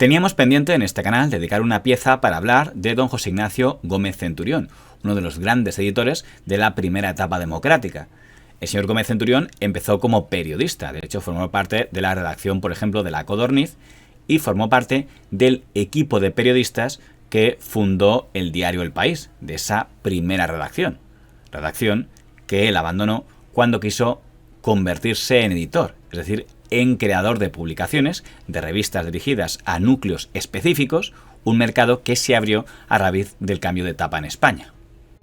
Teníamos pendiente en este canal dedicar una pieza para hablar de don José Ignacio Gómez Centurión, uno de los grandes editores de la primera etapa democrática. El señor Gómez Centurión empezó como periodista, de hecho formó parte de la redacción, por ejemplo, de La Codorniz, y formó parte del equipo de periodistas que fundó el diario El País, de esa primera redacción que él abandonó cuando quiso convertirse en editor, es decir, en creador de publicaciones, de revistas dirigidas a núcleos específicos, un mercado que se abrió a raíz del cambio de etapa en España.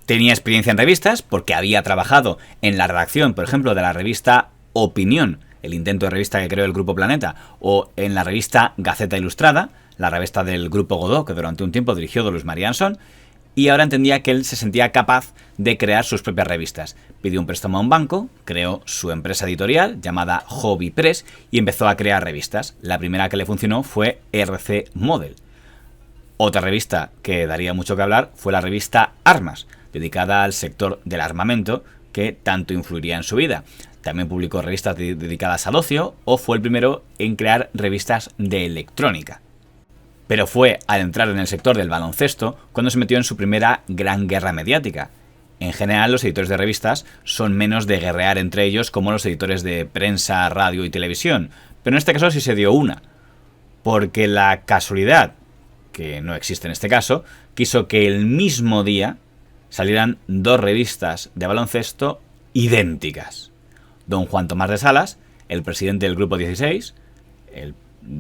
Tenía experiencia en revistas porque había trabajado en la redacción, por ejemplo, de la revista Opinión, el intento de revista que creó el Grupo Planeta, o en la revista Gaceta Ilustrada, la revista del Grupo Godó, que durante un tiempo dirigió don Luis María Ansón, y ahora entendía que él se sentía capaz de crear sus propias revistas. Pidió un préstamo a un banco, creó su empresa editorial llamada Hobby Press y empezó a crear revistas. La primera que le funcionó fue RC Model. Otra revista que daría mucho que hablar fue la revista Armas, dedicada al sector del armamento, que tanto influiría en su vida. También publicó revistas dedicadas al ocio o fue el primero en crear revistas de electrónica. Pero fue al entrar en el sector del baloncesto cuando se metió en su primera gran guerra mediática. En general, los editores de revistas son menos de guerrear entre ellos como los editores de prensa, radio y televisión, pero en este caso sí se dio una, porque la casualidad, que no existe en este caso, quiso que el mismo día salieran dos revistas de baloncesto idénticas. Don Juan Tomás de Salas, el presidente del Grupo 16, el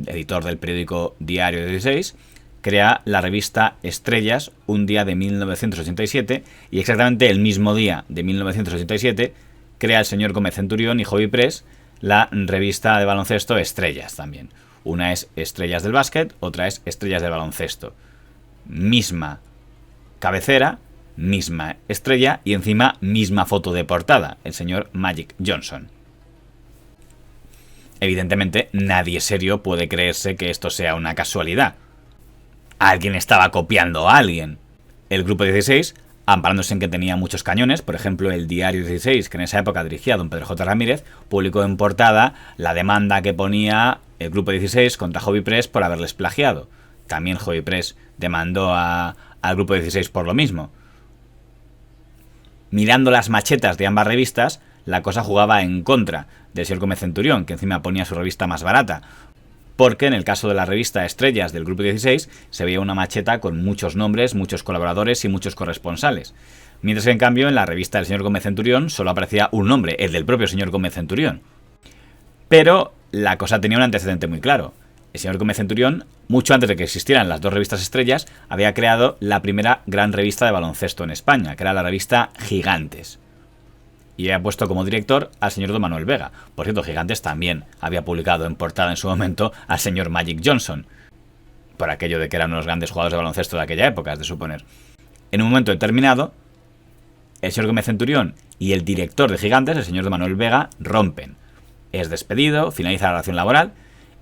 editor del periódico Diario 16, crea la revista Estrellas un día de 1987 y exactamente el mismo día de 1987 crea el señor Gómez Centurión y Hobby Press la revista de baloncesto Estrellas también. Una es Estrellas del básquet, otra es Estrellas del baloncesto. Misma cabecera, misma estrella y encima misma foto de portada, el señor Magic Johnson. Evidentemente, nadie serio puede creerse que esto sea una casualidad. Alguien estaba copiando a alguien. El Grupo 16, amparándose en que tenía muchos cañones, por ejemplo el Diario 16, que en esa época dirigía don Pedro J. Ramírez, publicó en portada la demanda que ponía el Grupo 16 contra Hobby Press por haberles plagiado. También Hobby Press demandó al Grupo 16 por lo mismo. Mirando las machetas de ambas revistas, la cosa jugaba en contra del señor Gómez Centurión, que encima ponía su revista más barata, porque en el caso de la revista Estrellas del Grupo 16 se veía una macheta con muchos nombres, muchos colaboradores y muchos corresponsales. Mientras que en cambio en la revista del señor Gómez Centurión solo aparecía un nombre, el del propio señor Gómez Centurión. Pero la cosa tenía un antecedente muy claro. El señor Gómez Centurión, mucho antes de que existieran las dos revistas Estrellas, había creado la primera gran revista de baloncesto en España, que era la revista Gigantes. Y había puesto como director al señor don Manuel Vega. Por cierto, Gigantes también había publicado en portada en su momento al señor Magic Johnson, por aquello de que eran unos grandes jugadores de baloncesto de aquella época, es de suponer. En un momento determinado, el señor Gómez Centurión y el director de Gigantes, el señor don Manuel Vega, rompen. Es despedido, finaliza la relación laboral,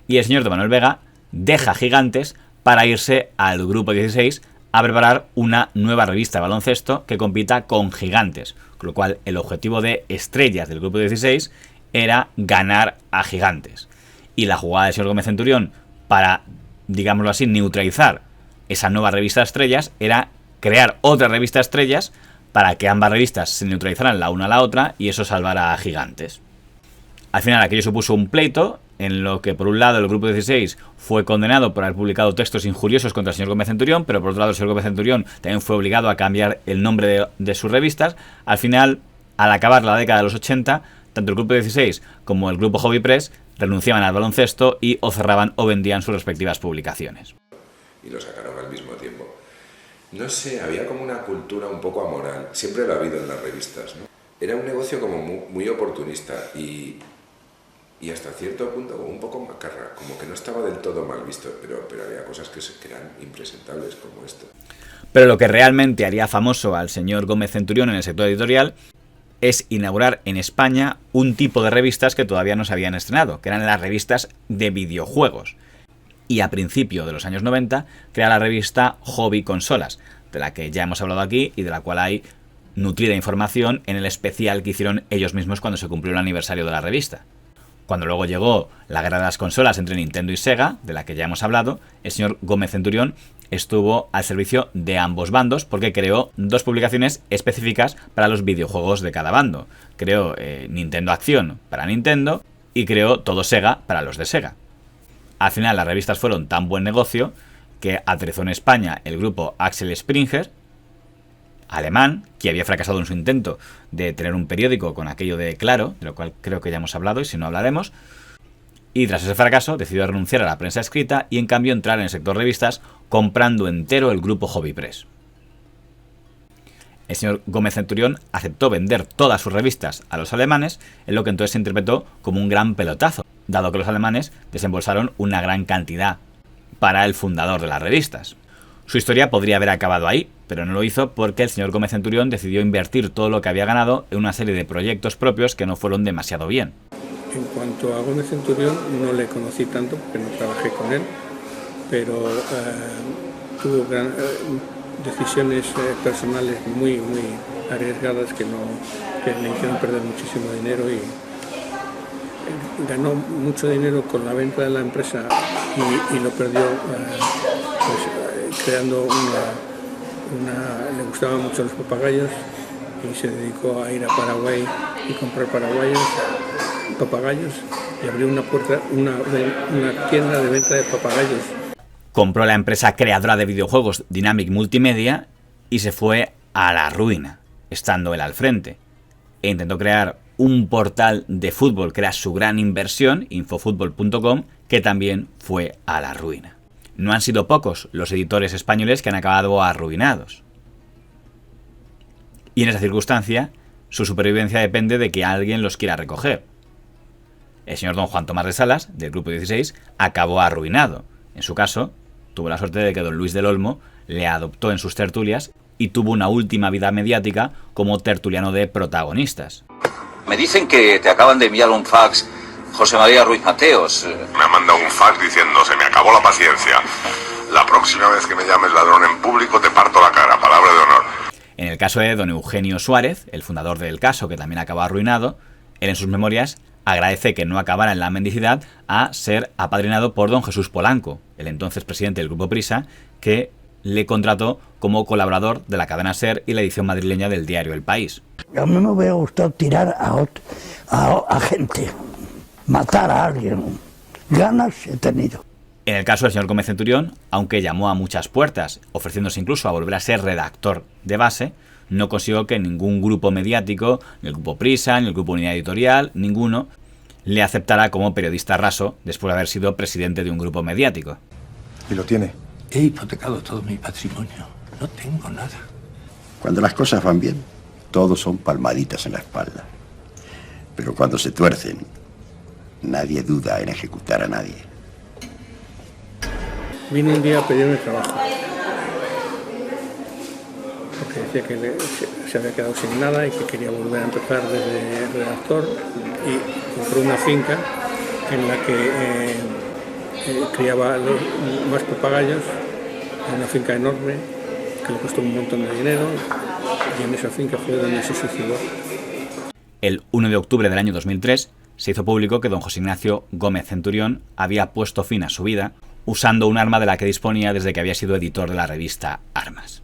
y el señor don Manuel Vega deja Gigantes para irse al Grupo 16 a preparar una nueva revista de baloncesto que compita con Gigantes, con lo cual el objetivo de Estrellas del Grupo 16 era ganar a Gigantes. Y la jugada del señor Gómez Centurión para, digámoslo así, neutralizar esa nueva revista Estrellas era crear otra revista Estrellas para que ambas revistas se neutralizaran la una a la otra y eso salvara a Gigantes. Al final aquello supuso un pleito en lo que por un lado el Grupo 16 fue condenado por haber publicado textos injuriosos contra el señor Gómez Centurión, pero por otro lado el señor Gómez Centurión también fue obligado a cambiar el nombre de sus revistas. Al final, al acabar la década de los 80, tanto el Grupo 16 como el Grupo Hobby Press renunciaban al baloncesto y o cerraban o vendían sus respectivas publicaciones. Y lo sacaron al mismo tiempo. No sé, había como una cultura un poco amoral, siempre lo ha habido en las revistas, ¿no? Era un negocio como muy oportunista y hasta cierto punto un poco macarra, como que no estaba del todo mal visto, pero había cosas que eran impresentables como esto. Pero lo que realmente haría famoso al señor Gómez Centurión en el sector editorial es inaugurar en España un tipo de revistas que todavía no se habían estrenado, que eran las revistas de videojuegos. Y a principios de los años 90 crea la revista Hobby Consolas, de la que ya hemos hablado aquí y de la cual hay nutrida información en el especial que hicieron ellos mismos cuando se cumplió el aniversario de la revista. Cuando luego llegó la guerra de las consolas entre Nintendo y Sega, de la que ya hemos hablado, el señor Gómez Centurión estuvo al servicio de ambos bandos porque creó 2 publicaciones específicas para los videojuegos de cada bando. Creó Nintendo Acción para Nintendo y creó Todo Sega para los de Sega. Al final las revistas fueron tan buen negocio que aterrizó en España el grupo Axel Springer, alemán, que había fracasado en su intento de tener un periódico con aquello de Claro, de lo cual creo que ya hemos hablado y si no hablaremos, y tras ese fracaso decidió renunciar a la prensa escrita y en cambio entrar en el sector revistas comprando entero el grupo Hobby Press. El señor Gómez Centurión aceptó vender todas sus revistas a los alemanes, en lo que entonces se interpretó como un gran pelotazo, dado que los alemanes desembolsaron una gran cantidad para el fundador de las revistas. Su historia podría haber acabado ahí, pero no lo hizo porque el señor Gómez Centurión decidió invertir todo lo que había ganado en una serie de proyectos propios que no fueron demasiado bien. En cuanto a Gómez Centurión, no le conocí tanto porque no trabajé con él, pero tuvo decisiones personales muy arriesgadas que le hicieron perder muchísimo dinero y ganó mucho dinero con la venta de la empresa y lo perdió creando le gustaban mucho los papagayos y se dedicó a ir a Paraguay y comprar papagayos y abrió una tienda de venta de papagayos. Compró la empresa creadora de videojuegos Dynamic Multimedia y se fue a la ruina, estando él al frente. E intentó crear un portal de fútbol que era su gran inversión, infofutbol.com, que también fue a la ruina. No han sido pocos los editores españoles que han acabado arruinados. Y en esa circunstancia, su supervivencia depende de que alguien los quiera recoger. El señor don Juan Tomás de Salas, del Grupo 16, acabó arruinado. En su caso, tuvo la suerte de que don Luis del Olmo le adoptó en sus tertulias y tuvo una última vida mediática como tertuliano de Protagonistas. Me dicen que te acaban de enviar un fax José María Ruiz Mateos. Me ha mandado un fax diciendo: se me acabó la paciencia. La próxima vez que me llames ladrón en público te parto la cara, palabra de honor. En el caso de don Eugenio Suárez, el fundador del Caso, que también acabó arruinado, él en sus memorias agradece que no acabara en la mendicidad a ser apadrinado por don Jesús Polanco, el entonces presidente del Grupo Prisa, que le contrató como colaborador de la cadena SER y la edición madrileña del diario El País. A mí me hubiera gustado tirar a gente, matar a alguien. Ganas he tenido. En el caso del señor Gómez Centurión, aunque llamó a muchas puertas, ofreciéndose incluso a volver a ser redactor de base, no consiguió que ningún grupo mediático, ni el Grupo Prisa, ni el Grupo Unidad Editorial, ninguno, le aceptara como periodista raso después de haber sido presidente de un grupo mediático. ¿Y lo tiene? He hipotecado todo mi patrimonio. No tengo nada. Cuando las cosas van bien, todos son palmaditas en la espalda. Pero cuando se tuercen, nadie duda en ejecutar a nadie. Vino un día a pedirme trabajo, porque decía que se había quedado sin nada y que quería volver a empezar desde redactor, y compró una finca en la que criaba más papagayos, una finca enorme que le costó un montón de dinero, y en esa finca fue donde se suicidó. El 1 de octubre del año 2003 se hizo público que don José Ignacio Gómez Centurión había puesto fin a su vida usando un arma de la que disponía desde que había sido editor de la revista Armas.